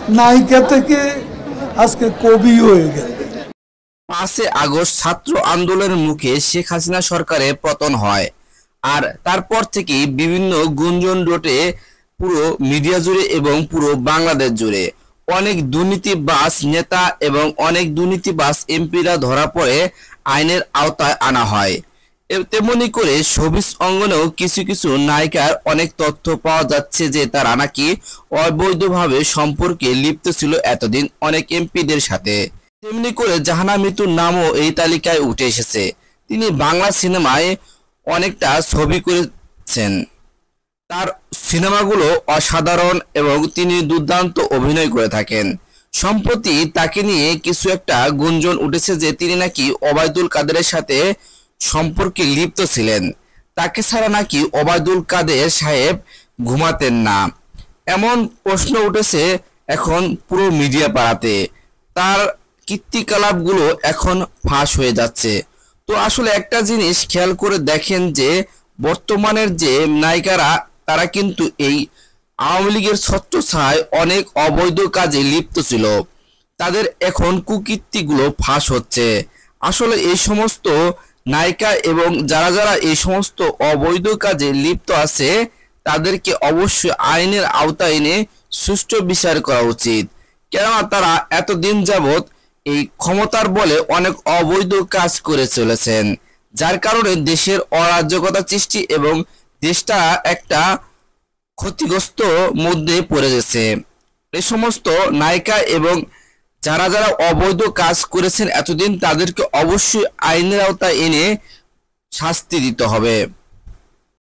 নায়িকা থেকে আজকে কবি হয়ে গেল। 5 আগস্ট ছাত্র আন্দোলনের মুখে শেখ হাসিনা সরকারের পতন হয়, আর তারপর থেকেই বিভিন্ন গুঞ্জন রটে পুরো মিডিয়া জুড়ে এবং পুরো বাংলাদেশ জুড়ে। অনেক দুর্নীতিবাজ নেতা এবং অনেক দুর্নীতিবাজ এমপিরা ধরা পড়ে আইনের আওতায় আনা হয়। তেমনি করে শোবিজ অঙ্গনেও কিছু কিছু নায়িকার অনেক তথ্য পাওয়া যাচ্ছে যে তারা নাকি অবৈধভাবে সম্পর্কে লিপ্ত ছিল এতদিন অনেক এমপিদের সাথে। তেমনি করে জাহানা মিতুর নামও এই তালিকায় উঠে এসেছে। তিনি বাংলা সিনেমায় অনেকটা ছবি করেছেন, তার সিনেমাগুলো অসাধারণ এবং তিনি দুর্দান্ত অভিনয় করে থাকেন। সম্প্রতি তাকে নিয়ে কিছু একটা গুঞ্জন উঠেছে যে তিনি নাকি ওবায়দুল কাদেরের সাথে সম্পর্কে লিপ্ত ছিলেন। তাকে ছাড়া নাকি ওবায়দুল কাদের সাহেব ঘুমাতেন না, এমন প্রশ্ন উঠেছে এখন পুরো মিডিয়া পাড়াতে। তার কীর্তিকলাপগুলো এখন ফাঁস হয়ে যাচ্ছে। তো আসলে একটা জিনিস খেয়াল করে দেখেন যে বর্তমানের যে নায়িকারা তারা কিন্তু এই আওয়ামী লীগের ছত্রছায়ায় অনেক অবৈধ কাজে লিপ্ত ছিল, তাদের এখন কুকীর্তিগুলো ফাঁস হচ্ছে। আসলে এই সমস্ত নায়িকা এবং যারা যারা এই সমস্ত অবৈধ কাজে লিপ্ত আছে তাদেরকে অবশ্যই আইনের আওতায় এনে সুষ্ঠু বিচার করা উচিত। কেননা তারা এতদিন যাবৎ এই ক্ষমতার বলে অনেক অবৈধ কাজ করে চলেছেন, যার কারণে দেশের অরাজকতা সৃষ্টি এবং দেশটা একটা ক্ষতিগ্রস্ত মধ্যে পড়ে গেছে। এই সমস্ত নায়িকা এবং যারা যারা অবৈধ কাজ করেছেন এতদিন তাদেরকে অবশ্যই আইনের আওতায় এনে শাস্তি দিতে হবে।